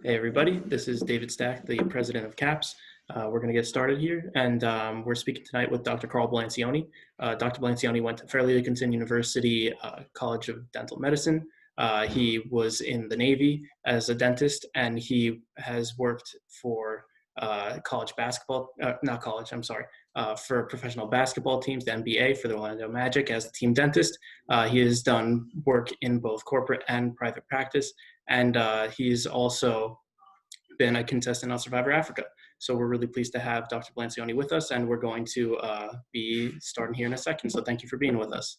Hey everybody, this is David Stack, the president of CAPS. We're going to get started here, and we're speaking tonight with Dr. Carl Bilancione. Dr. Bilancione went to Fairleigh Dickinson University College of Dental Medicine. He was in the Navy as a dentist, and he has worked for college basketball, not college, I'm sorry, for professional basketball teams, the NBA, for the Orlando Magic as the team dentist. He has done work in both corporate and private practice, and he's also been a contestant on Survivor Africa. So we're really pleased to have Dr. Bilancione with us, and we're going to be starting here in a second. So thank you for being with us.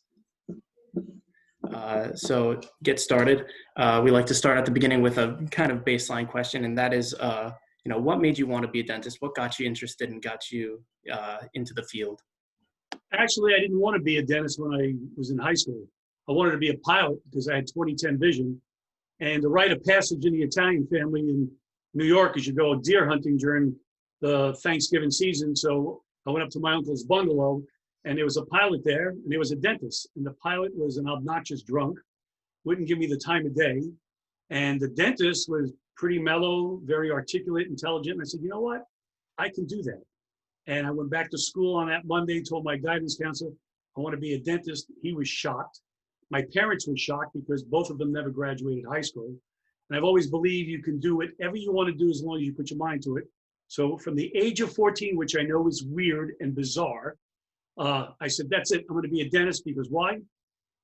So get started. We like to start at the beginning with a kind of baseline question, and that is, what made you want to be a dentist? What got you interested and got you into the field? Actually, I didn't want to be a dentist when I was in high school. I wanted to be a pilot because I had 20/10 vision. And the rite of passage in the Italian family in New York is you go deer hunting during the Thanksgiving season. So I went up to my uncle's bungalow, and there was a pilot there, and there was a dentist. And the pilot was an obnoxious drunk, wouldn't give me the time of day. And the dentist was pretty mellow, very articulate, intelligent. And I said, you know what? I can do that. And I went back to school on that Monday, told my guidance counselor, I want to be a dentist. He was shocked. My parents were shocked because both of them never graduated high school. And I've always believed you can do whatever you want to do as long as you put your mind to it. So from the age of 14, which I know is weird and bizarre, I said, that's it. I'm going to be a dentist because why?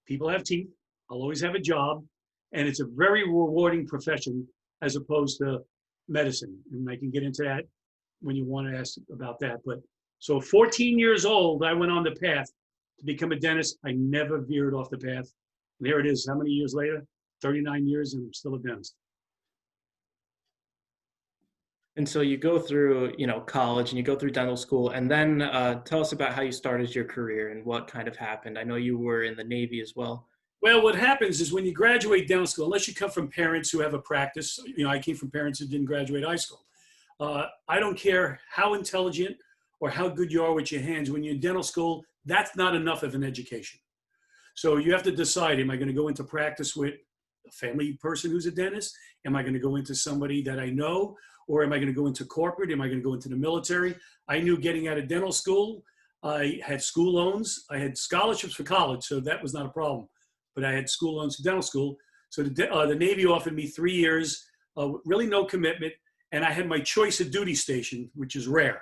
People have teeth. I'll always have a job. And it's a very rewarding profession as opposed to medicine. And I can get into that when you want to ask about that. But so 14 years old, I went on the path to become a dentist. I never veered off the path. And here it is. How many years later? 39 years, and I'm still a dentist. And so you go through, college, and you go through dental school, and then tell us about how you started your career and what kind of happened. I know you were in the Navy as well. Well, what happens is when you graduate dental school, unless you come from parents who have a practice, I came from parents who didn't graduate high school. I don't care how intelligent or how good you are with your hands. When you're in dental school, that's not enough of an education. So you have to decide, am I going to go into practice with a family person who's a dentist? Am I going to go into somebody that I know? Or am I going to go into corporate? Am I going to go into the military? I knew getting out of dental school, I had school loans. I had scholarships for college, so that was not a problem. But I had school loans for dental school. So the Navy offered me 3 years, really no commitment. And I had my choice of duty station, which is rare.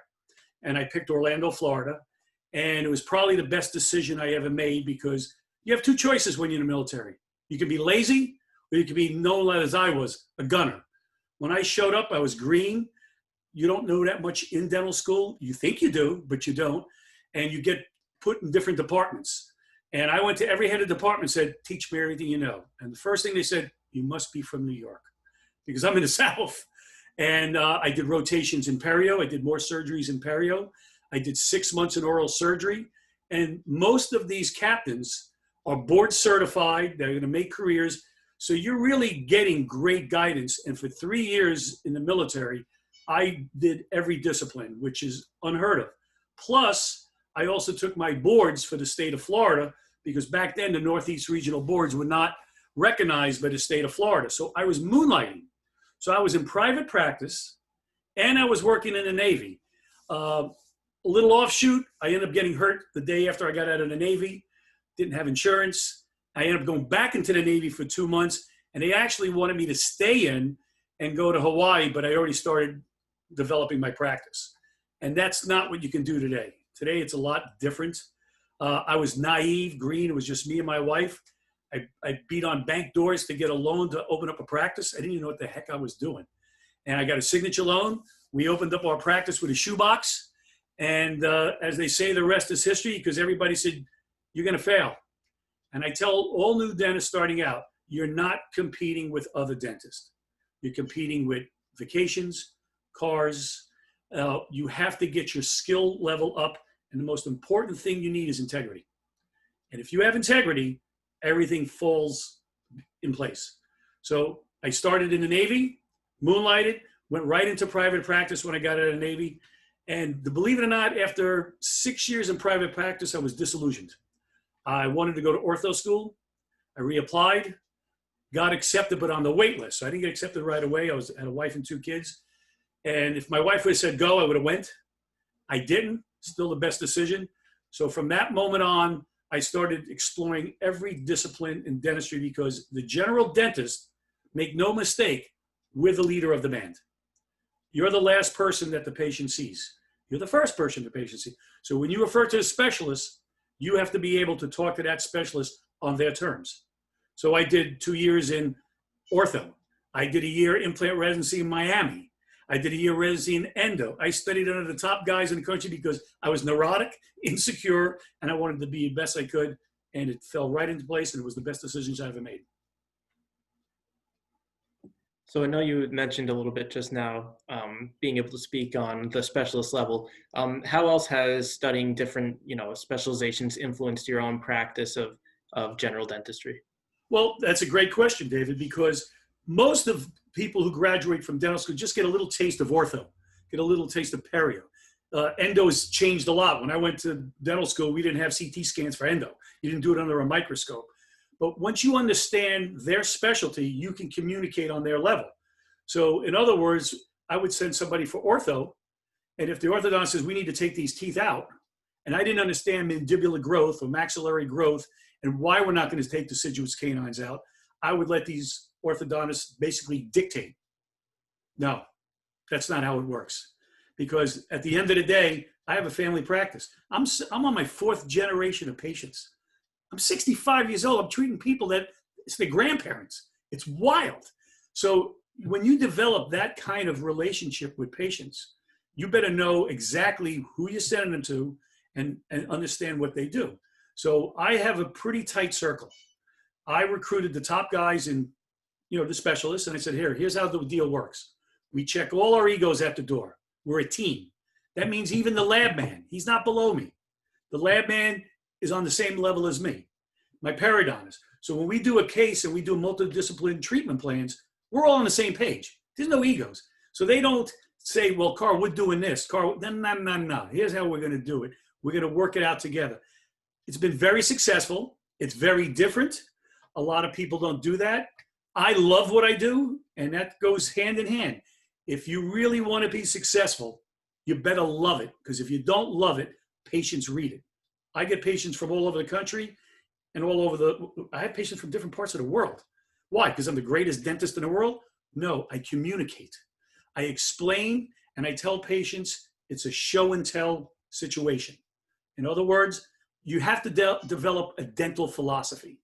And I picked Orlando, Florida. And it was probably the best decision I ever made because you have two choices when you're in the military. You can be lazy, or you can be known as I was, a gunner. When I showed up, I was green. You don't know that much in dental school. You think you do, but you don't. And you get put in different departments. And I went to every head of department and said, teach me everything you know. And the first thing they said, you must be from New York because I'm in the South. And I did rotations in perio. I did more surgeries in perio. I did 6 months in oral surgery. And most of these captains are board certified. They're going to make careers. So you're really getting great guidance. And for 3 years in the military, I did every discipline, which is unheard of. Plus, I also took my boards for the state of Florida because back then the Northeast regional boards were not recognized by the state of Florida. So I was moonlighting. So I was in private practice and I was working in the Navy. A little offshoot, I ended up getting hurt the day after I got out of the Navy, didn't have insurance. I ended up going back into the Navy for 2 months, and they actually wanted me to stay in and go to Hawaii, but I already started developing my practice. And that's not what you can do today. Today, it's a lot different. I was naive, green. It was just me and my wife. I beat on bank doors to get a loan to open up a practice. I didn't even know what the heck I was doing. And I got a signature loan. We opened up our practice with a shoebox. And as they say, the rest is history because everybody said, you're going to fail. And I tell all new dentists starting out, you're not competing with other dentists. You're competing with vacations, cars. You have to get your skill level up. And the most important thing you need is integrity. And if you have integrity, everything falls in place. So I started in the Navy, moonlighted, went right into private practice when I got out of the Navy. And believe it or not, after 6 years in private practice, I was disillusioned. I wanted to go to ortho school. I reapplied, got accepted, but on the wait list. So I didn't get accepted right away. Had a wife and 2 kids. And if my wife would have said go, I would have went. I didn't. Still the best decision. So from that moment on, I started exploring every discipline in dentistry, because the general dentist, make no mistake, we're the leader of the band. You're the last person that the patient sees. You're the first person the patient sees. So when you refer to a specialist, you have to be able to talk to that specialist on their terms. So I did 2 years in ortho. I did a year implant residency in Miami. I did a year residency in endo. I studied under the top guys in the country because I was neurotic, insecure, and I wanted to be the best I could. And it fell right into place, and it was the best decisions I ever made. So I know you mentioned a little bit just now, being able to speak on the specialist level. How else has studying different, specializations influenced your own practice of general dentistry? Well, that's a great question, David, because most of people who graduate from dental school just get a little taste of ortho, get a little taste of perio. Endo has changed a lot. When I went to dental school, we didn't have CT scans for endo. You didn't do it under a microscope. But once you understand their specialty, you can communicate on their level. So in other words, I would send somebody for ortho, and if the orthodontist says, we need to take these teeth out, and I didn't understand mandibular growth or maxillary growth and why we're not going to take deciduous canines out, I would let these orthodontists basically dictate. No, that's not how it works. Because at the end of the day, I have a family practice. I'm on my 4th generation of patients. I'm 65 years old. I'm treating people that it's their grandparents. It's wild. So when you develop that kind of relationship with patients, you better know exactly who you're sending them to and understand what they do. So I have a pretty tight circle. I recruited the top guys in, the specialists, and I said, here's how the deal works. We check all our egos at the door. We're a team. That means even the lab man, he's not below me. The lab man is on the same level as me, my periodontist. So when we do a case and we do multidisciplinary treatment plans, we're all on the same page. There's no egos. So they don't say, well, Carl, we're doing this. Carl, no. Here's how we're going to do it. We're going to work it out together. It's been very successful. It's very different. A lot of people don't do that. I love what I do, and that goes hand in hand. If you really want to be successful, you better love it, because if you don't love it, patients read it. I get patients from all over the country and I have patients from different parts of the world. Why? Because I'm the greatest dentist in the world? No, I communicate. I explain, and I tell patients it's a show and tell situation. In other words, you have to develop a dental philosophy.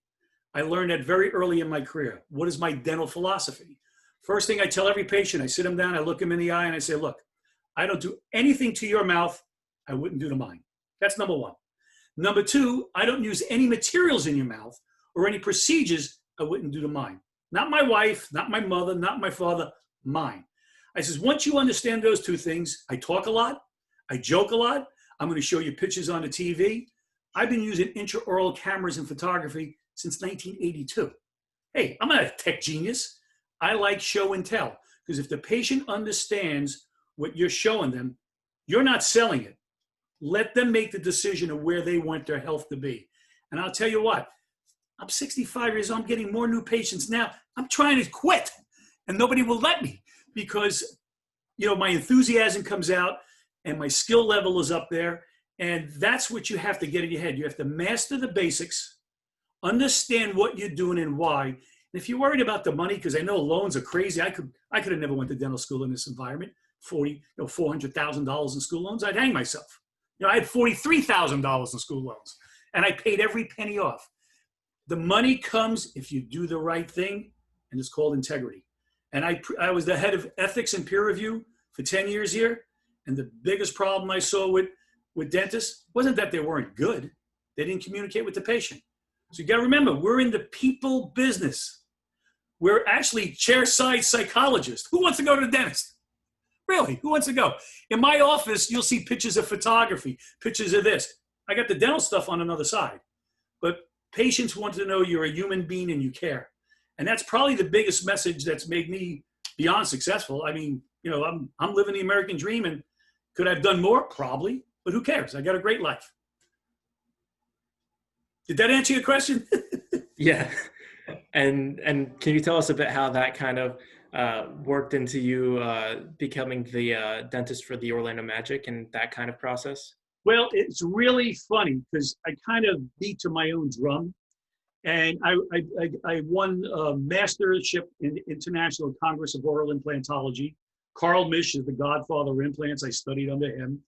I learned that very early in my career. What is my dental philosophy? First thing I tell every patient, I sit them down, I look them in the eye, and I say, look, I don't do anything to your mouth I wouldn't do to mine. That's number 1. Number 2, I don't use any materials in your mouth or any procedures I wouldn't do to mine. Not my wife, not my mother, not my father, mine. I says, once you understand those 2 things, I talk a lot, I joke a lot, I'm going to show you pictures on the TV. I've been using intraoral cameras in photography since 1982. Hey, I'm not a tech genius. I like show and tell, because if the patient understands what you're showing them, you're not selling it. Let them make the decision of where they want their health to be. And I'll tell you what, I'm 65 years old. I'm getting more new patients now. I'm trying to quit, and nobody will let me, because my enthusiasm comes out and my skill level is up there. And that's what you have to get in your head. You have to master the basics, understand what you're doing and why. And if you're worried about the money, because I know loans are crazy, I could have never went to dental school in this environment. $400,000 in school loans, I'd hang myself. I had $43,000 in school loans, and I paid every penny off. The money comes if you do the right thing, and it's called integrity. And I was the head of ethics and peer review for 10 years here, and the biggest problem I saw with dentists wasn't that they weren't good. They didn't communicate with the patient. So you got to remember, we're in the people business. We're actually chair-side psychologists. Who wants to go to the dentist? Really, who wants to go? In my office, you'll see pictures of photography, pictures of this. I got the dental stuff on another side. But patients want to know you're a human being and you care. And that's probably the biggest message that's made me beyond successful. I mean, I'm living the American dream, and could I have done more? Probably, but who cares? I got a great life. Did that answer your question? Yeah. And can you tell us a bit how that kind of worked into you becoming the dentist for the Orlando Magic and that kind of process? Well, it's really funny because I kind of beat to my own drum. And I won a mastership in the International Congress of Oral Implantology. Carl Misch is the godfather of implants. I studied under him.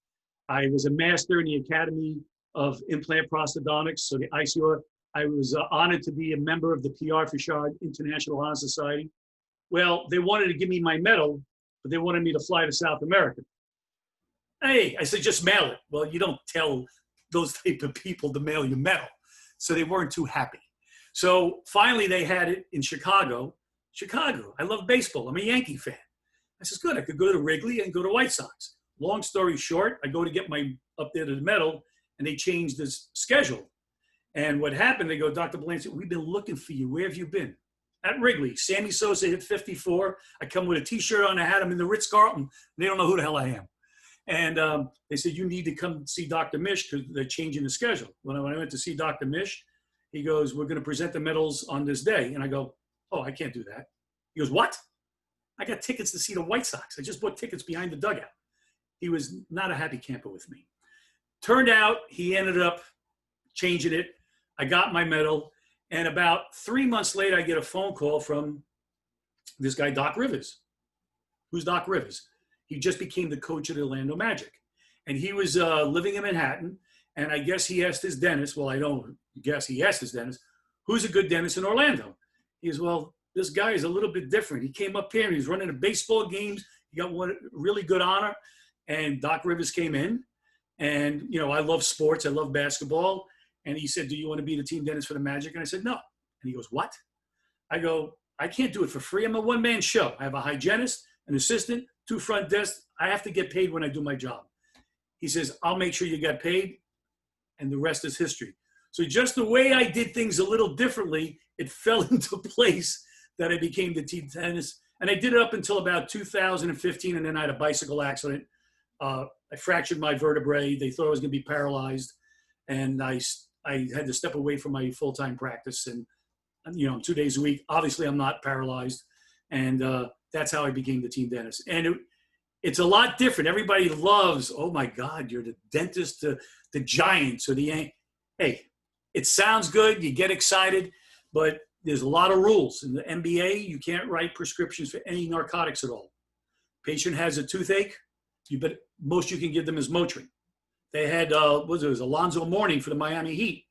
I was a master in the Academy of Implant Prosthodontics, so the ICO. I was honored to be a member of the PR Firsard International Honor Society. Well, they wanted to give me my medal, but they wanted me to fly to South America. Hey, I said, just mail it. Well, you don't tell those type of people to mail your medal. So they weren't too happy. So finally they had it in Chicago. Chicago, I love baseball. I'm a Yankee fan. I says, good, I could go to Wrigley and go to White Sox. Long story short, I go to get my up there to the medal, and they changed this schedule. And what happened, they go, Dr. Bilancione, we've been looking for you. Where have you been? At Wrigley. Sammy Sosa hit 54. I come with a T-shirt on. I had him in the Ritz-Carlton. They don't know who the hell I am. And they said, you need to come see Dr. Misch because they're changing the schedule. When I went to see Dr. Misch, he goes, we're going to present the medals on this day. And I go, oh, I can't do that. He goes, what? I got tickets to see the White Sox. I just bought tickets behind the dugout. He was not a happy camper with me. Turned out he ended up changing it. I got my medal. And about 3 months later, I get a phone call from this guy, Doc Rivers. Who's Doc Rivers? He just became the coach of the Orlando Magic. And he was living in Manhattan. And I guess he asked his dentist, well, I don't guess he asked his dentist, who's a good dentist in Orlando? He goes, well, this guy is a little bit different. He came up here and he's running the baseball games. He got one really good honor. And Doc Rivers came in. And, you know, I love sports. I love basketball. And he said, do you want to be the team dentist for the Magic? And I said, no. And he goes, what? I go, I can't do it for free. I'm a one-man show. I have a hygienist, an assistant, 2 front desks. I have to get paid when I do my job. He says, I'll make sure you get paid. And the rest is history. So just the way I did things a little differently, it fell into place that I became the team dentist. And I did it up until about 2015. And then I had a bicycle accident. I fractured my vertebrae. They thought I was going to be paralyzed. And I had to step away from my full-time practice. And, you know, 2 days a week. Obviously, I'm not paralyzed. And that's how I became the team dentist. And it's a lot different. Everybody loves, oh, my God, you're the dentist, the Giants or the – hey, it sounds good. You get excited. But there's a lot of rules. In the NBA, you can't write prescriptions for any narcotics at all. Patient has a toothache. Most you can give them is Motrin. They had, what was it, Alonzo Mourning for the Miami Heat.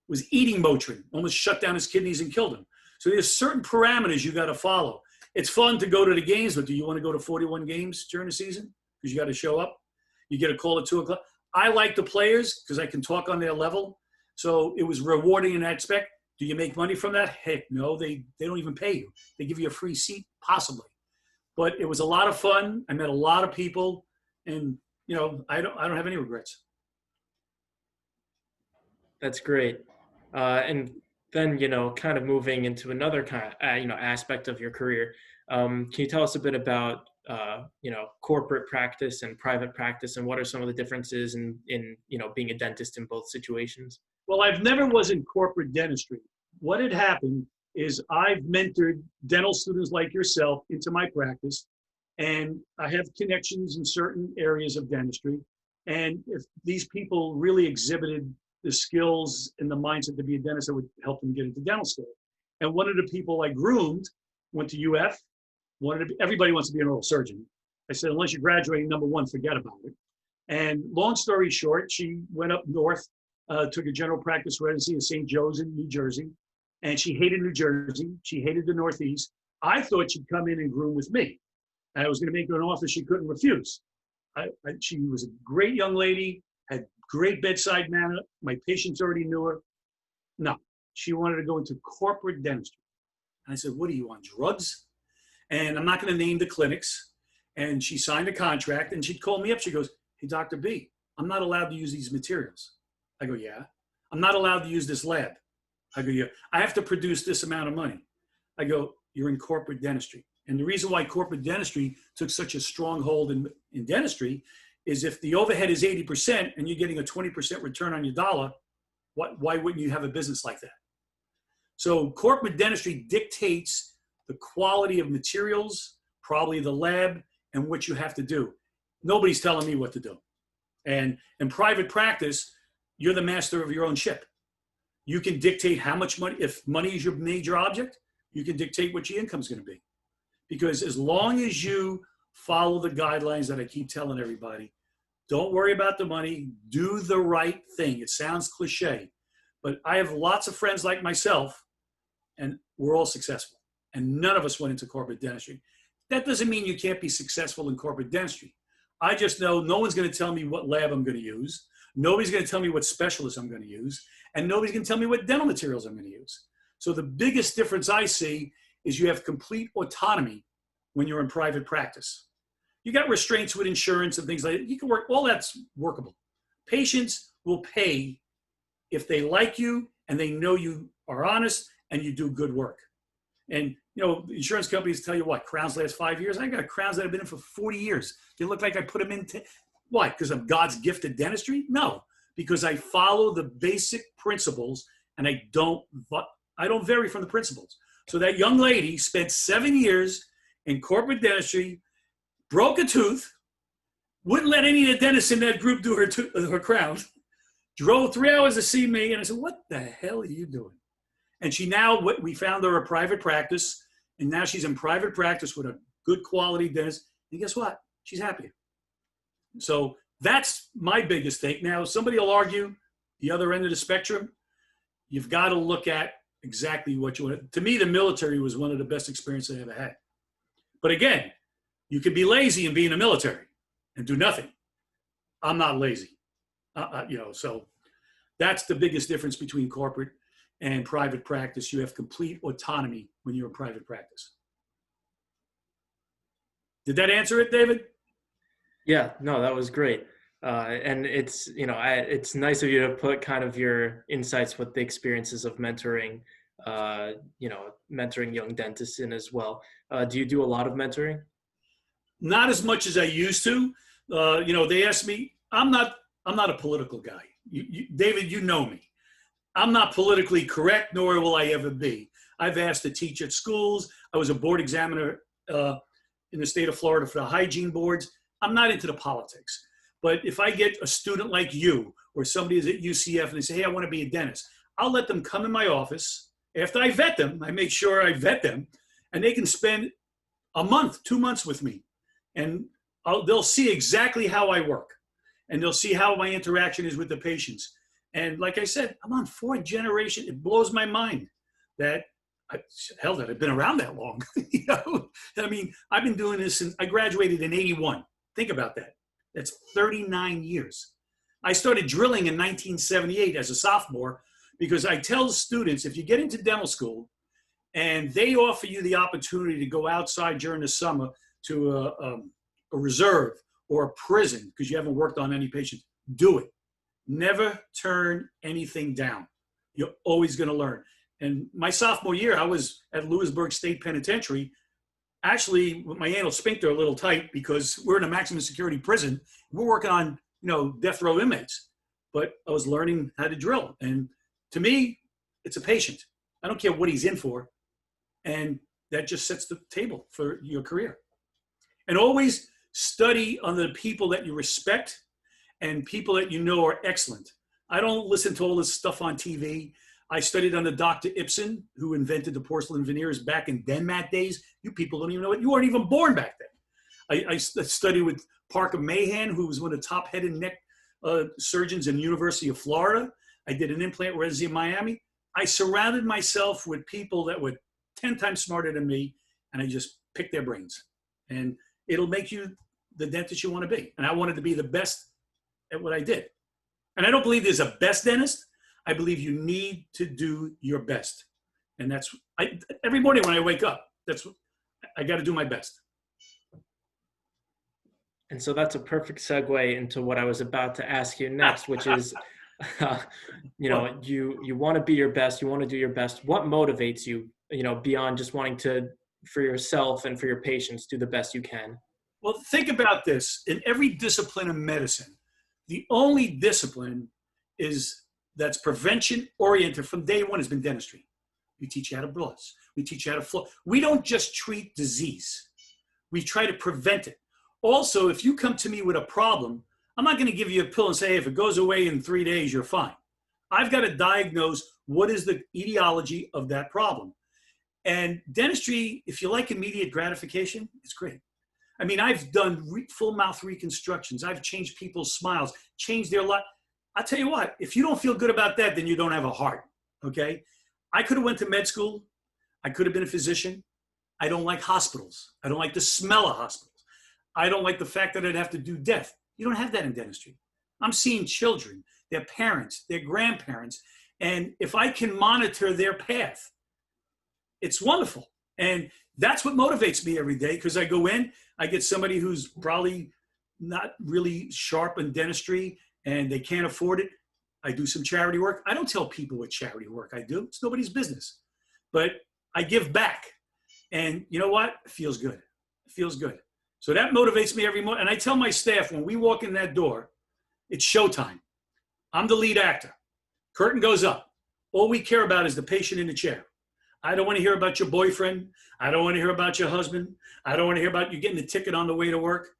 Was eating Motrin, almost shut down his kidneys and killed him. So there's certain parameters you got to follow. It's fun to go to the games, but do you want to go to 41 games during the season? Because you got to show up. You get a call at 2 o'clock. I like the players because I can talk on their level. So it was rewarding in that aspect. Do you make money from that? Heck, no, they don't even pay you. They give you a free seat, possibly. But it was a lot of fun. I met a lot of people, and you know, I don't have any regrets. That's great. And then, you know, kind of moving into another kind of, you know, aspect of your career. Can you tell us a bit about, you know, corporate practice and private practice, and what are some of the differences in, you know, being a dentist in both situations? Well, I've never was in corporate dentistry. What had happened is I've mentored dental students like yourself into my practice, and I have connections in certain areas of dentistry. And if these people really exhibited the skills and the mindset to be a dentist, I would help them get into dental school. And one of the people I groomed went to UF, everybody wants to be an oral surgeon. I said, unless you're graduating, number one, forget about it. And long story short, she went up north, took a general practice residency in St. Joe's in New Jersey. And she hated New Jersey. She hated the Northeast. I thought she'd come in and groom with me. I was going to make her an offer she couldn't refuse. She was a great young lady, had great bedside manner. My patients already knew her. No, she wanted to go into corporate dentistry. And I said, what are you on, drugs? And I'm not going to name the clinics. And she signed a contract, and she'd call me up. She goes, hey, Dr. B, I'm not allowed to use these materials. I go, yeah. I'm not allowed to use this lab. I go, yeah. I have to produce this amount of money. I go, you're in corporate dentistry. And the reason why corporate dentistry took such a strong hold in dentistry is if the overhead is 80% and you're getting a 20% return on your dollar, why wouldn't you have a business like that? So corporate dentistry dictates the quality of materials, probably the lab, and what you have to do. Nobody's telling me what to do. And in private practice, you're the master of your own ship. You can dictate how much money, if money is your major object, you can dictate what your income is going to be. Because as long as you follow the guidelines that I keep telling everybody, don't worry about the money, do the right thing. It sounds cliche, but I have lots of friends like myself, and we're all successful. And none of us went into corporate dentistry. That doesn't mean you can't be successful in corporate dentistry. I just know no one's going to tell me what lab I'm going to use. Nobody's going to tell me what specialist I'm going to use. And nobody's going to tell me what dental materials I'm going to use. So the biggest difference I see is you have complete autonomy when you're in private practice. You got restraints with insurance and things like that. You can work, all that's workable. Patients will pay if they like you and they know you are honest and you do good work. And, you know, insurance companies tell you what, crowns last 5 years. I got crowns that have been in for 40 years. They look like I put them in. Why? Because of God's gift of dentistry? No, because I follow the basic principles and I don't vary from the principles. So that young lady spent 7 years in corporate dentistry, broke a tooth, wouldn't let any of the dentists in that group do her crown, drove 3 hours to see me, and I said, what the hell are you doing? And we found her a private practice, and now she's in private practice with a good quality dentist, and guess what? She's happy. So that's my biggest take. Now, somebody will argue the other end of the spectrum. You've got to look at exactly what you want. To me, the military was one of the best experiences I ever had. But again, you could be lazy and be in the military and do nothing. I'm not lazy. So that's the biggest difference between corporate and private practice. You have complete autonomy when you're in private practice. Did that answer it, David? Yeah, no, that was great. And it's, it's nice of you to put kind of your insights with the experiences of mentoring, mentoring young dentists in as well. Do you do a lot of mentoring? Not as much as I used to. They asked me, I'm not a political guy. David, you know me. I'm not politically correct, nor will I ever be. I've asked to teach at schools. I was a board examiner in the state of Florida for the hygiene boards. I'm not into the politics. But if I get a student like you or somebody is at UCF and they say, hey, I want to be a dentist, I'll let them come in my office. After I vet them, I make sure I vet them, and they can spend a month, 2 months with me. And they'll see exactly how I work. And they'll see how my interaction is with the patients. And like I said, I'm on 4th generation. It blows my mind that I've been around that long. I mean, I've been doing this since I graduated in 81. Think about that. That's 39 years. I started drilling in 1978 as a sophomore because I tell students, if you get into dental school and they offer you the opportunity to go outside during the summer to a reserve or a prison because you haven't worked on any patients, do it. Never turn anything down. You're always going to learn. And my sophomore year, I was at Lewisburg State Penitentiary, actually with my anal sphincter a little tight because we're in a maximum security prison. We're working on, death row inmates. But I was learning how to drill. And to me, it's a patient. I don't care what he's in for. And that just sets the table for your career. And always study on the people that you respect and people that you know are excellent. I don't listen to all this stuff on TV. I studied under Dr. Ibsen, who invented the porcelain veneers back in Denmat days. You people don't even know it. You weren't even born back then. I studied with Parker Mahan, who was one of the top head and neck surgeons in the University of Florida. I did an implant residency in Miami. I surrounded myself with people that were 10 times smarter than me, and I just picked their brains. And it'll make you the dentist you want to be. And I wanted to be the best at what I did. And I don't believe there's a best dentist. I believe you need to do your best. And every morning when I wake up, I got to do my best. And so that's a perfect segue into what I was about to ask you next, which is, you want to be your best, you want to do your best. What motivates you, beyond just wanting to, for yourself and for your patients, do the best you can? Well, think about this. In every discipline of medicine, the only discipline that's prevention oriented from day one has been dentistry. We teach you how to floss. We teach you how to flow. We don't just treat disease. We try to prevent it. Also, if you come to me with a problem, I'm not going to give you a pill and say, hey, if it goes away in 3 days, you're fine. I've got to diagnose what is the etiology of that problem. And dentistry, if you like immediate gratification, it's great. I mean, I've done full mouth reconstructions. I've changed people's smiles, changed their life. I'll tell you what, if you don't feel good about that, then you don't have a heart, okay? I could have went to med school. I could have been a physician. I don't like hospitals. I don't like the smell of hospitals. I don't like the fact that I'd have to do death. You don't have that in dentistry. I'm seeing children, their parents, their grandparents, and if I can monitor their path, it's wonderful. And that's what motivates me every day, because I go in, I get somebody who's probably not really sharp in dentistry and they can't afford it. I do some charity work. I don't tell people what charity work I do. It's nobody's business. But I give back. And you know what? It feels good. It feels good. So that motivates me every morning. And I tell my staff, when we walk in that door, it's showtime. I'm the lead actor. Curtain goes up. All we care about is the patient in the chair. I don't want to hear about your boyfriend. I don't want to hear about your husband. I don't want to hear about you getting the ticket on the way to work.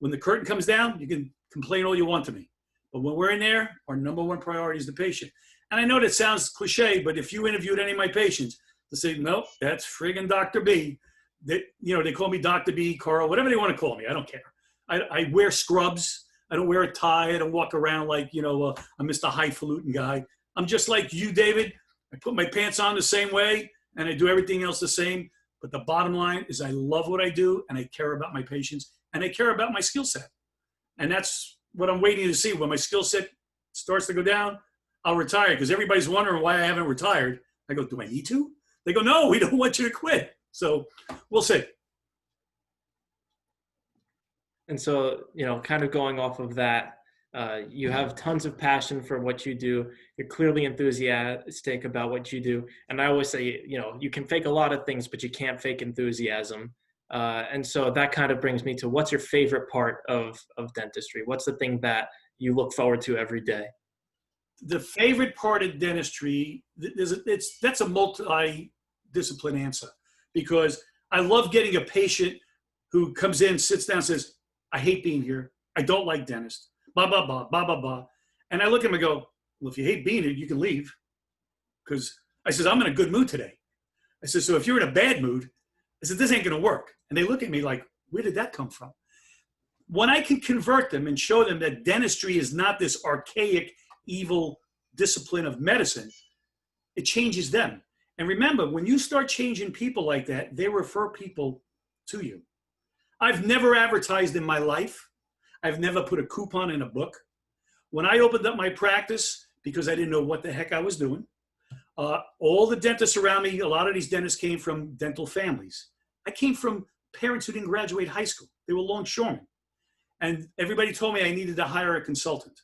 When the curtain comes down, you can complain all you want to me. But when we're in there, our number one priority is the patient. And I know that sounds cliche, but if you interviewed any of my patients, they'll say, nope, that's friggin' Dr. B. They call me Dr. B, Carl, whatever they want to call me. I don't care. I wear scrubs. I don't wear a tie. I don't walk around like, I'm Mr. Highfalutin guy. I'm just like you, David. I put my pants on the same way, and I do everything else the same. But the bottom line is I love what I do, and I care about my patients, and I care about my skill set. And that's what I'm waiting to see. When my skill set starts to go down, I'll retire, because everybody's wondering why I haven't retired. I go, do I need to? They go, no, we don't want you to quit. So we'll see. And so, kind of going off of that, you have tons of passion for what you do. You're clearly enthusiastic about what you do. And I always say, you can fake a lot of things, but you can't fake enthusiasm. And so that kind of brings me to, what's your favorite part of dentistry? What's the thing that you look forward to every day? The favorite part of dentistry, that's a multi-discipline answer, because I love getting a patient who comes in, sits down, says, I hate being here. I don't like dentists. Blah, blah, blah, blah, blah, blah. And I look at him and go, well, if you hate being here, you can leave. Because I says, I'm in a good mood today. I said, so if you're in a bad mood, I said, this ain't going to work. And they look at me like, where did that come from? When I can convert them and show them that dentistry is not this archaic, evil discipline of medicine, it changes them. And remember, when you start changing people like that, they refer people to you. I've never advertised in my life. I've never put a coupon in a book. When I opened up my practice, because I didn't know what the heck I was doing, all the dentists around me, a lot of these dentists came from dental families. I came from parents who didn't graduate high school. They were longshoremen. And everybody told me I needed to hire a consultant.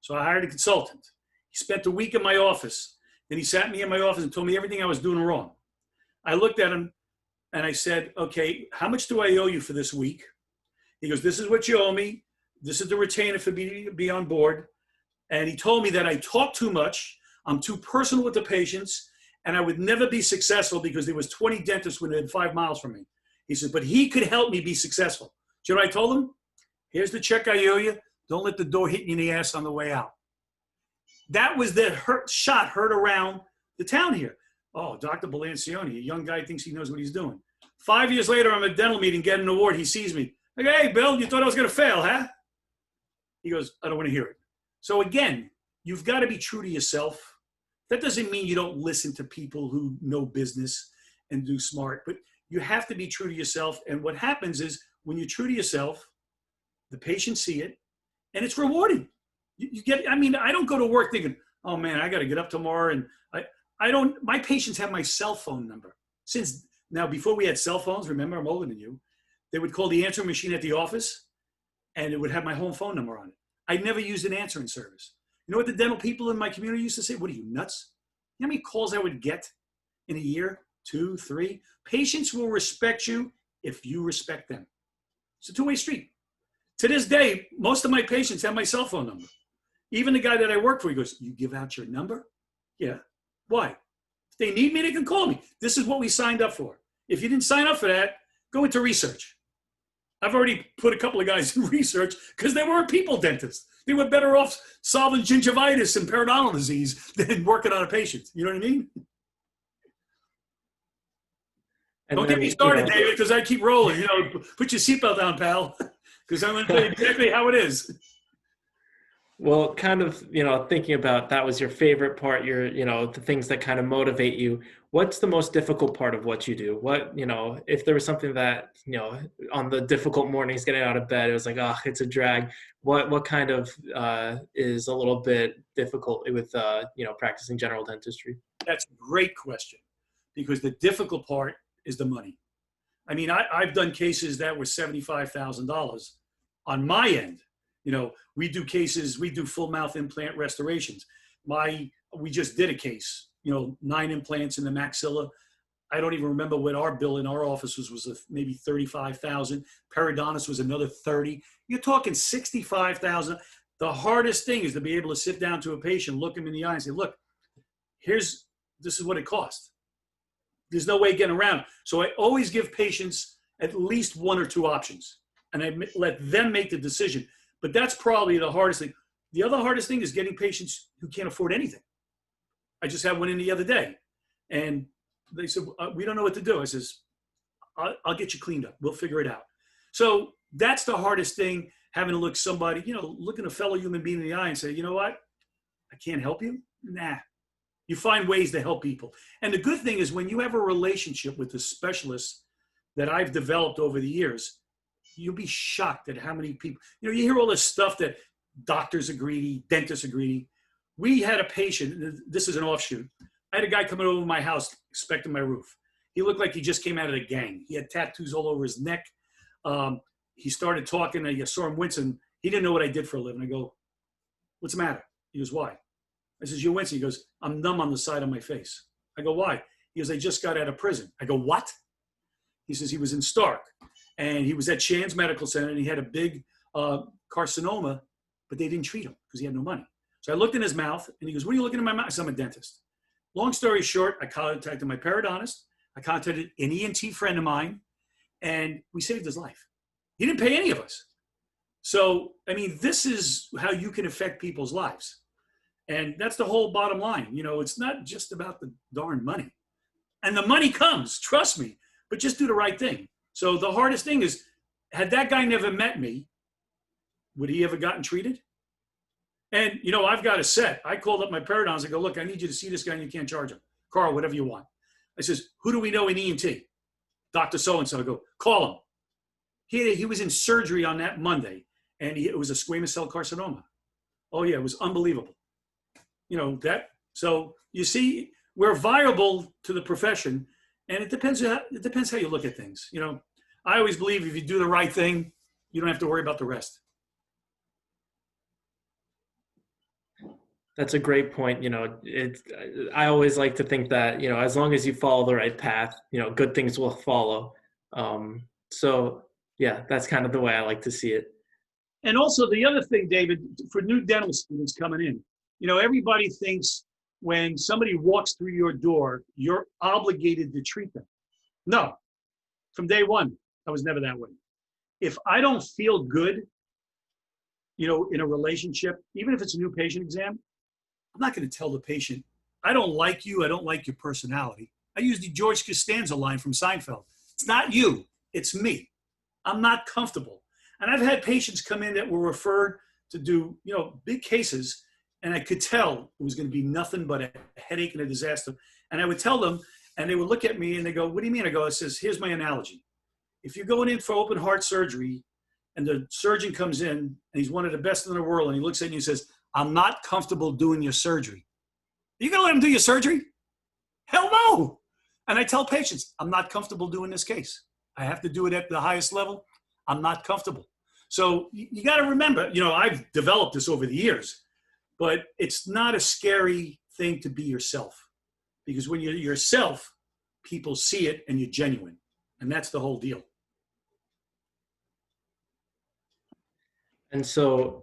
So I hired a consultant. He spent a week in my office. Then he sat me in my office and told me everything I was doing wrong. I looked at him and I said, okay, how much do I owe you for this week? He goes, this is what you owe me. This is the retainer for me to be on board. And he told me that I talk too much. I'm too personal with the patients, and I would never be successful because there was 20 dentists within 5 miles from me. He said, but he could help me be successful. Do you know what I told him? Here's the check I owe you. Don't let the door hit you in the ass on the way out. That was the shot heard around the town here. Oh, Dr. Bilancione, a young guy thinks he knows what he's doing. 5 years later, I'm at a dental meeting, getting an award. He sees me. I go, hey, Bill, you thought I was going to fail, huh? He goes, I don't want to hear it. So again, you've got to be true to yourself. That doesn't mean you don't listen to people who know business and do smart, but you have to be true to yourself. And what happens is when you're true to yourself, the patients see it, and it's rewarding. You get, I mean, I don't go to work thinking, oh man, I got to get up tomorrow. And my patients have my cell phone number. Since now, before we had cell phones, remember, I'm older than you, they would call the answering machine at the office and it would have my home phone number on it. I never used an answering service. You know what the dental people in my community used to say? What are you, nuts? You know how many calls I would get in a year? 2, 3? Patients will respect you if you respect them. It's a two-way street. To this day, most of my patients have my cell phone number. Even the guy that I work for, he goes, you give out your number? Yeah. Why? If they need me, they can call me. This is what we signed up for. If you didn't sign up for that, go into research. I've already put a couple of guys in research because they weren't people dentists. They were better off solving gingivitis and periodontal disease than working on a patient. You know what I mean? And Don't then, get me started, David, because I keep rolling. You know, put your seatbelt on, pal, because I'm going to tell you exactly how it is. well, kind of, thinking about that was your favorite part, the things that kind of motivate you. What's the most difficult part of what you do? What, if there was something that, on the difficult mornings getting out of bed, it was like, oh, it's a drag. What kind of is a little bit difficult with, practicing general dentistry? That's a great question, because the difficult part is the money. I mean, I've done cases that were $75,000 on my end. We do cases, we do full mouth implant restorations. We just did a case, 9 implants in the maxilla. I don't even remember what our bill in our office was maybe 35,000. Periodontist was another 30. You're talking 65,000. The hardest thing is to be able to sit down to a patient, look him in the eye and say, look, this is what it costs. There's no way getting around. So I always give patients at least 1 or 2 options, and I let them make the decision. But that's probably the hardest thing. The other hardest thing is getting patients who can't afford anything. I just had one in the other day, and they said, we don't know what to do. I says, I'll get you cleaned up. We'll figure it out. So that's the hardest thing, having to look somebody, looking a fellow human being in the eye and say, you know what? I can't help you. Nah. You find ways to help people. And the good thing is when you have a relationship with the specialists that I've developed over the years, you'll be shocked at how many people, you hear all this stuff that doctors are greedy, dentists are greedy. We had a patient, this is an offshoot. I had a guy coming over to my house inspecting my roof. He looked like he just came out of the gang. He had tattoos all over his neck. He started talking. I saw him wincing. He didn't know what I did for a living. I go, what's the matter? He goes, why? I says, you're wincing. He goes, I'm numb on the side of my face. I go, why? He goes, I just got out of prison. I go, what? He says he was in Stark, and he was at Shands Medical Center, and he had a big carcinoma, but they didn't treat him because he had no money. So I looked in his mouth, and he goes, what are you looking in my mouth? I said, I'm a dentist. Long story short, I contacted my periodontist. I contacted an ENT friend of mine, and we saved his life. He didn't pay any of us. So, I mean, this is how you can affect people's lives. And that's the whole bottom line. It's not just about the darn money. And the money comes, trust me, but just do the right thing. So the hardest thing is, had that guy never met me, would he ever gotten treated? And, I've got a set. I called up my periodontist. I go, look, I need you to see this guy and you can't charge him. Carl, whatever you want. I says, who do we know in ENT? Dr. So-and-so. I go, call him. He was in surgery on that Monday, and it was a squamous cell carcinoma. Oh, yeah, it was unbelievable. So you see, we're viable to the profession, and it depends how you look at things. I always believe if you do the right thing, you don't have to worry about the rest. That's a great point. I always like to think that, as long as you follow the right path, good things will follow. So yeah, that's kind of the way I like to see it. And also the other thing, David, for new dental students coming in, everybody thinks when somebody walks through your door, you're obligated to treat them. No, from day one, I was never that way. If I don't feel good, in a relationship, even if it's a new patient exam, I'm not going to tell the patient, I don't like you. I don't like your personality. I use the George Costanza line from Seinfeld. It's not you, it's me. I'm not comfortable. And I've had patients come in that were referred to do, big cases, and I could tell it was going to be nothing but a headache and a disaster. And I would tell them, and they would look at me and they go, what do you mean? I says, here's my analogy. If you're going in for open heart surgery and the surgeon comes in and he's one of the best in the world, and he looks at you and says, I'm not comfortable doing your surgery. Are you going to let him do your surgery? Hell no. And I tell patients, I'm not comfortable doing this case. I have to do it at the highest level. I'm not comfortable. So you got to remember, I've developed this over the years, but it's not a scary thing to be yourself, because when you're yourself, people see it and you're genuine. And that's the whole deal. And so,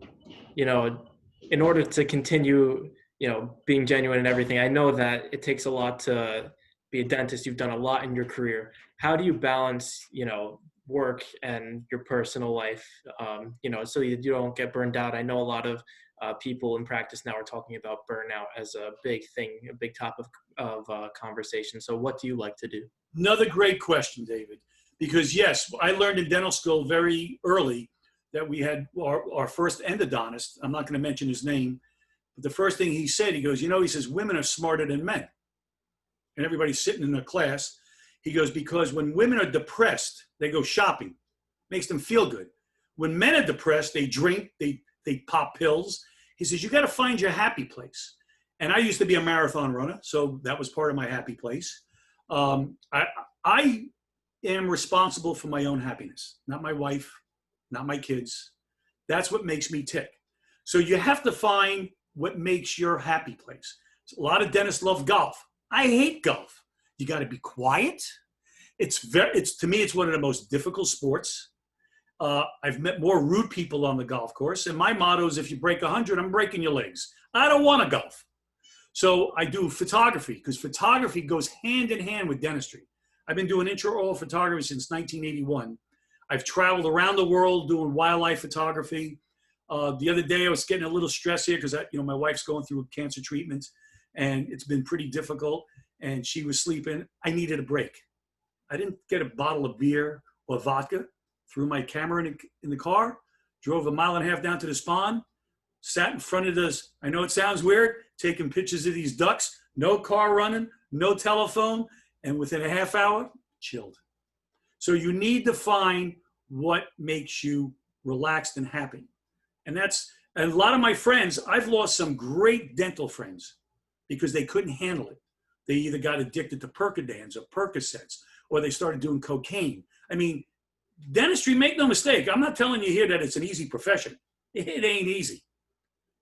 in order to continue, being genuine and everything. I know that it takes a lot to be a dentist. You've done a lot in your career. How do you balance, work and your personal life, so that you don't get burned out? I know a lot of people in practice now are talking about burnout as a big thing, a big topic of conversation. So what do you like to do? Another great question, David, because yes, I learned in dental school very early that we had our first endodontist. I'm not going to mention his name, but the first thing he said, he goes, he says, women are smarter than men. And everybody's sitting in the class. He goes, because when women are depressed, they go shopping, makes them feel good. When men are depressed, they drink, they pop pills. He says, you got to find your happy place. And I used to be a marathon runner, so that was part of my happy place. I am responsible for my own happiness, not my wife, not my kids. That's what makes me tick. So you have to find what makes your happy place. A lot of dentists love golf. I hate golf. You got to be quiet. To me, it's one of the most difficult sports. I've met more rude people on the golf course, and my motto is, if you break 100, I'm breaking your legs. I don't want to golf. So I do photography, because photography goes hand in hand with dentistry. I've been doing intraoral photography since 1981. I've traveled around the world doing wildlife photography. The other day I was getting a little stressed here because my wife's going through cancer treatment, and it's been pretty difficult, and she was sleeping. I needed a break. I didn't get a bottle of beer or vodka, threw my camera in the car, drove 1.5 miles down to the spawn, sat in front of this, I know it sounds weird, taking pictures of these ducks, no car running, no telephone, and within a half hour, chilled. So you need to find what makes you relaxed and happy. And a lot of my friends, I've lost some great dental friends because they couldn't handle it. They either got addicted to Percodans or Percocets, or they started doing cocaine. I mean, dentistry, make no mistake, I'm not telling you here that it's an easy profession. It ain't easy.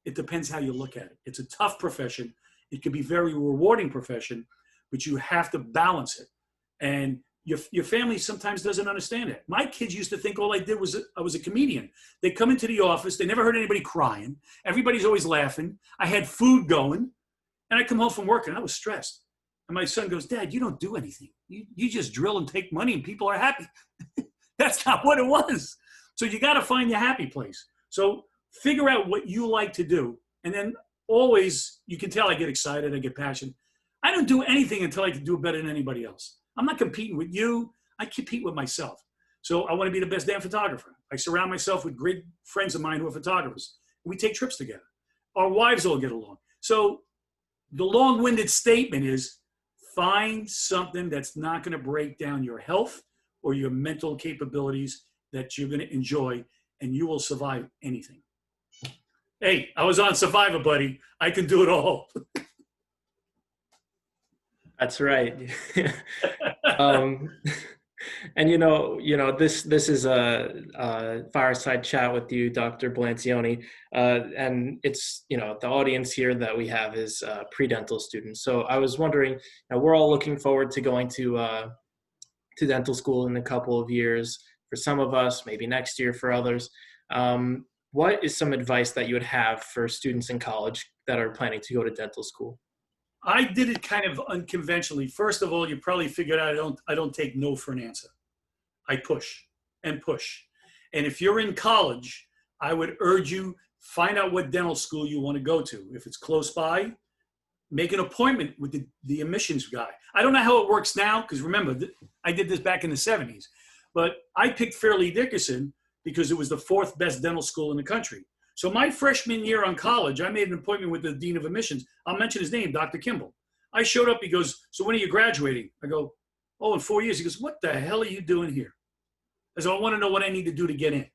It depends how you look at it. It's a tough profession. It can be a very rewarding profession, but you have to balance it. And your family sometimes doesn't understand it. My kids used to think all I did was I was a comedian. They come into the office. They never heard anybody crying. Everybody's always laughing. I had food going. And I come home from work and I was stressed. And my son goes, Dad, you don't do anything. You just drill and take money and people are happy. That's not what it was. So you got to find your happy place. So figure out what you like to do. And then always, you can tell I get excited, I get passionate. I don't do anything until I can do it better than anybody else. I'm not competing with you. I compete with myself. So I want to be the best damn photographer. I surround myself with great friends of mine who are photographers. We take trips together. Our wives all get along. So the long-winded statement is, find something that's not going to break down your health or your mental capabilities that you're going to enjoy, and you will survive anything. Hey, I was on Survivor, buddy. I can do it all. That's right. And this is a fireside chat with you, Dr. Bilancione, and it's the audience here that we have is pre-dental students. So I was wondering, we're all looking forward to going to dental school in a couple of years. For some of us, maybe next year for others. What is some advice that you would have for students in college that are planning to go to dental school? I did it kind of unconventionally. First of all, you probably figured out I don't take no for an answer. I push and push. And if you're in college, I would urge you, find out what dental school you want to go to. If it's close by, make an appointment with the admissions guy. I don't know how it works now, because remember, I did this back in the 70s. But I picked Fairleigh Dickinson because it was the 4th best dental school in the country. So my freshman year on college, I made an appointment with the dean of admissions. I'll mention his name, Dr. Kimball. I showed up, he goes, so when are you graduating? I go, oh, in 4 years. He goes, what the hell are you doing here? I said, I want to know what I need to do to get in.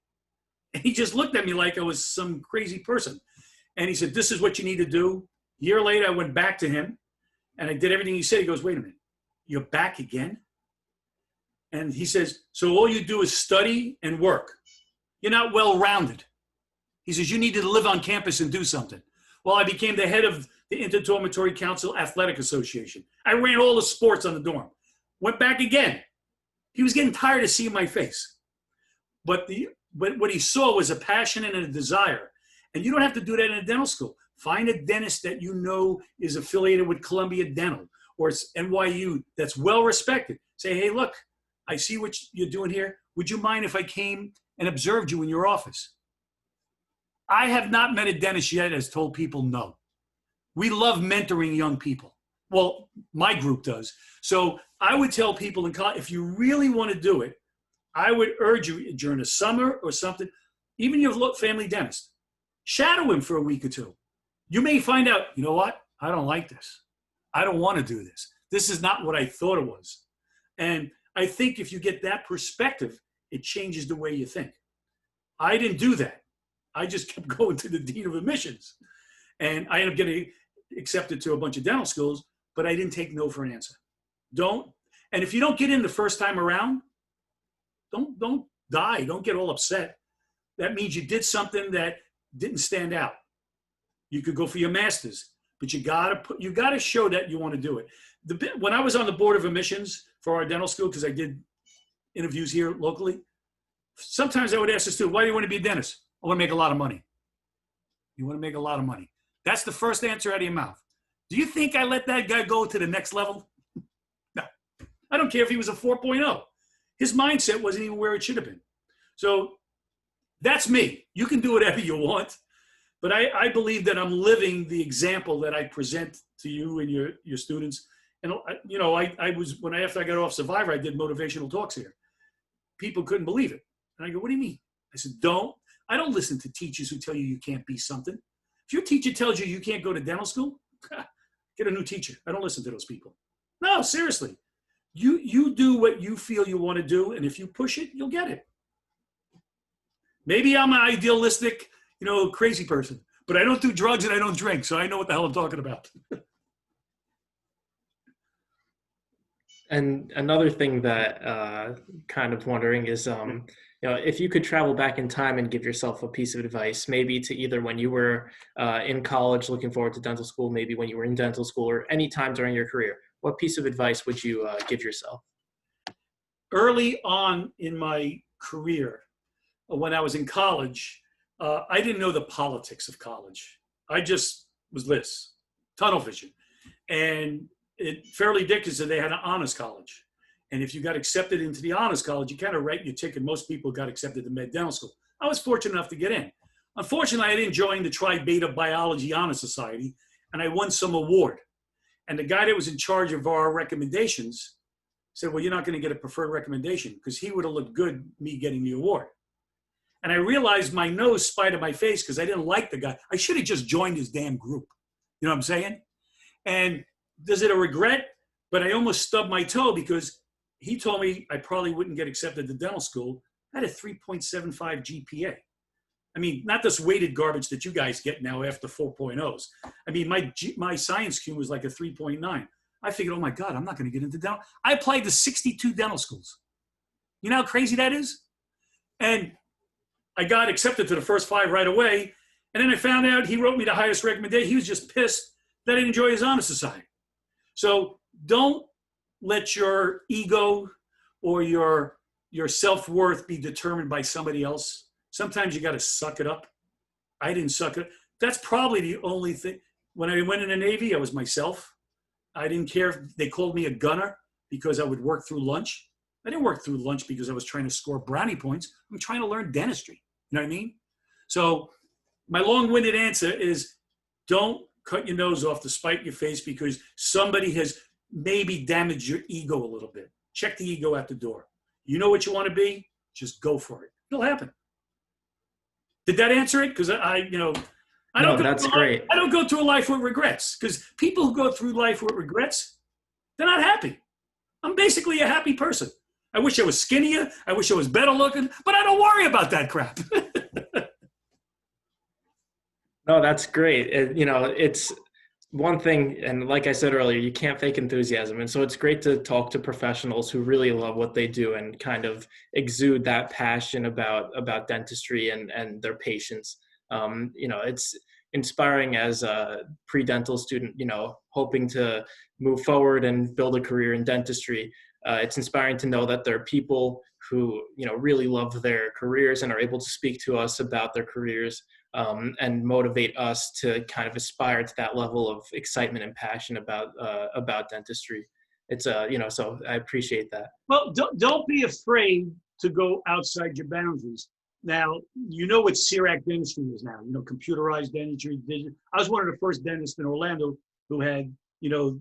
And he just looked at me like I was some crazy person. And he said, this is what you need to do. A year later, I went back to him and I did everything he said. He goes, wait a minute, you're back again? And he says, so all you do is study and work. You're not well-rounded. He says, you need to live on campus and do something. Well, I became the head of the Interdormitory Council Athletic Association. I ran all the sports on the dorm. Went back again. He was getting tired of seeing my face. But what he saw was a passion and a desire. And you don't have to do that in a dental school. Find a dentist that you know is affiliated with Columbia Dental or it's NYU that's well respected. Say, hey, look, I see what you're doing here. Would you mind if I came and observed you in your office? I have not met a dentist yet that's told people no. We love mentoring young people. Well, my group does. So I would tell people in college, if you really want to do it, I would urge you during the summer or something, even your family dentist, shadow him for a week or two. You may find out, you know what? I don't like this. I don't want to do this. This is not what I thought it was. And I think if you get that perspective, it changes the way you think. I didn't do that. I just kept going to the dean of admissions. And I ended up getting accepted to a bunch of dental schools, but I didn't take no for an answer. And if you don't get in the first time around, don't die. Don't get all upset. That means you did something that didn't stand out. You could go for your master's, but you gotta show that you want to do it. When I was on the board of admissions for our dental school, because I did interviews here locally, sometimes I would ask the student, why do you want to be a dentist? I want to make a lot of money. You want to make a lot of money. That's the first answer out of your mouth. Do you think I let that guy go to the next level? No. I don't care if he was a 4.0. His mindset wasn't even where it should have been. So that's me. You can do whatever you want. But I believe that I'm living the example that I present to you and your students. And, you know, after I got off Survivor, I did motivational talks here. People couldn't believe it. And I go, what do you mean? I said, I don't listen to teachers who tell you you can't be something. If your teacher tells you you can't go to dental school, get a new teacher. I don't listen to those people. No, seriously. You do what you feel you want to do, and if you push it, you'll get it. Maybe I'm an idealistic, crazy person, but I don't do drugs and I don't drink, so I know what the hell I'm talking about. And another thing that kind of wondering is, if you could travel back in time and give yourself a piece of advice, maybe to either when you were in college looking forward to dental school, maybe when you were in dental school, or any time during your career, what piece of advice would you give yourself? Early on in my career, when I was in college, I didn't know the politics of college. I just was this, tunnel vision. And Fairleigh Dickinson, they had an honors college. And if you got accepted into the honors college, you kind of write your ticket. Most people got accepted to med dental school. I was fortunate enough to get in. Unfortunately, I didn't join the Tri Beta Biology Honor Society, and I won some award. And the guy that was in charge of our recommendations said, well, you're not going to get a preferred recommendation, because he would have looked good me getting the award. And I realized my nose spied at my face because I didn't like the guy. I should have just joined his damn group. You know what I'm saying? And does it a regret? But I almost stubbed my toe because he told me I probably wouldn't get accepted to dental school. I had a 3.75 GPA. I mean, not this weighted garbage that you guys get now after 4.0s. I mean, my science Q was like a 3.9. I figured, oh my God, I'm not going to get into dental. I applied to 62 dental schools. You know how crazy that is? And I got accepted to the first 5 right away. And then I found out he wrote me the highest recommendation. He was just pissed that I didn't enjoy his honor society. So don't let your ego or your self-worth be determined by somebody else. Sometimes you got to suck it up. I didn't suck it up. That's probably the only thing. When I went in the Navy, I was myself. I didn't care if they called me a gunner because I would work through lunch. I didn't work through lunch because I was trying to score brownie points. I'm trying to learn dentistry. You know what I mean? So my long-winded answer is don't cut your nose off to spite your face because somebody has maybe damaged your ego a little bit. Check the ego at the door. You know what you want to be? Just go for it. It'll happen. Did that answer it? Because That's great. I don't go through a life with regrets because people who go through life with regrets, they're not happy. I'm basically a happy person. I wish I was skinnier. I wish I was better looking, but I don't worry about that crap. No, that's great. It's one thing, and like I said earlier, you can't fake enthusiasm. And so it's great to talk to professionals who really love what they do and kind of exude that passion about dentistry and their patients. It's inspiring as a pre-dental student, hoping to move forward and build a career in dentistry. It's inspiring to know that there are people who, really love their careers and are able to speak to us about their careers. and motivate us to kind of aspire to that level of excitement and passion about dentistry. It's so I appreciate that. Well, don't be afraid to go outside your boundaries. Now, you know what CIRAC dentistry is now, computerized dentistry. I was one of the first dentists in Orlando who had, the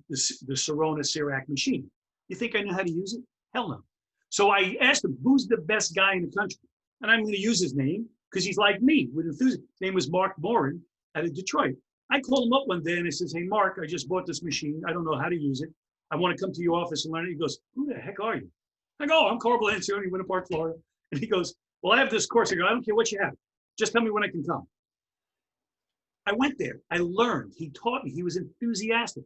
Sirona CIRAC machine. You think I know how to use it? Hell no. So I asked him, who's the best guy in the country? And I'm going to use his name because he's like me with enthusiasm. His name was Mark Morin out of Detroit. I called him up one day and I says, hey, Mark, I just bought this machine. I don't know how to use it. I want to come to your office and learn it. He goes, who the heck are you? I go, I'm Carl Bilancione, Winter Park, Florida. And he goes, well, I have this course. I go, I don't care what you have. Just tell me when I can come. I went there. I learned. He taught me. He was enthusiastic.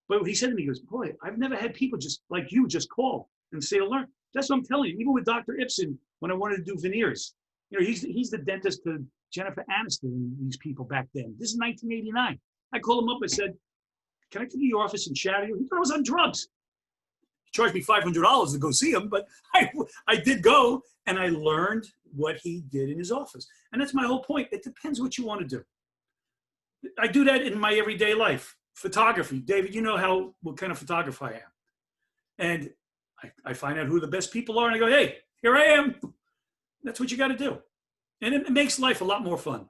But he said to me, he goes, boy, I've never had people just like you just call and say, learn. That's what I'm telling you. Even with Dr. Ibsen, when I wanted to do veneers, he's the dentist to Jennifer Aniston and these people back then. This is 1989. I called him up. I said, can I come to your office and chat? He thought I was on drugs. He charged me $500 to go see him, but I did go, and I learned what he did in his office. And that's my whole point. It depends what you want to do. I do that in my everyday life. Photography. David, you know what kind of photographer I am. And I find out who the best people are, and I go, hey, here I am. That's what you got to do. And it makes life a lot more fun.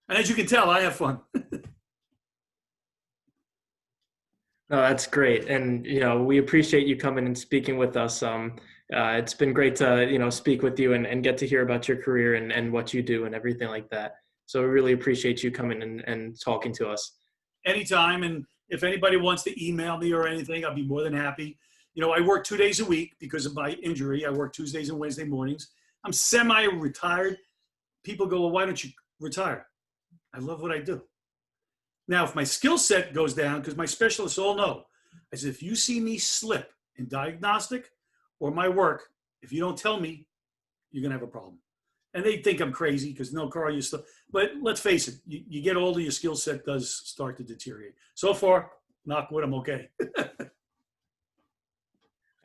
And as you can tell, I have fun. No, that's great. And, we appreciate you coming and speaking with us. It's been great to, speak with you and get to hear about your career and what you do and everything like that. So we really appreciate you coming and talking to us. Anytime. And if anybody wants to email me or anything, I'll be more than happy. I work 2 days a week because of my injury. I work Tuesdays and Wednesday mornings. I'm semi-retired. People go, well, why don't you retire? I love what I do. Now, if my skill set goes down, because my specialists all know, I said, if you see me slip in diagnostic or my work, if you don't tell me, you're going to have a problem. And they think I'm crazy because, no, Carl, you still, but let's face it, you get older, your skill set does start to deteriorate. So far, knock wood, I'm okay.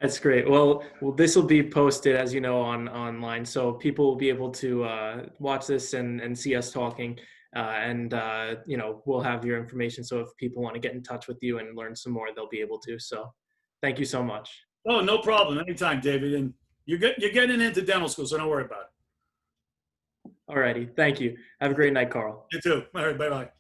That's great. Well, this will be posted, as you know, online, so people will be able to watch this and see us talking. We'll have your information. So if people want to get in touch with you and learn some more, they'll be able to. So thank you so much. Oh, no problem. Anytime, David. And you're getting into dental school, so don't worry about it. All righty. Thank you. Have a great night, Carl. You too. All right. Bye-bye.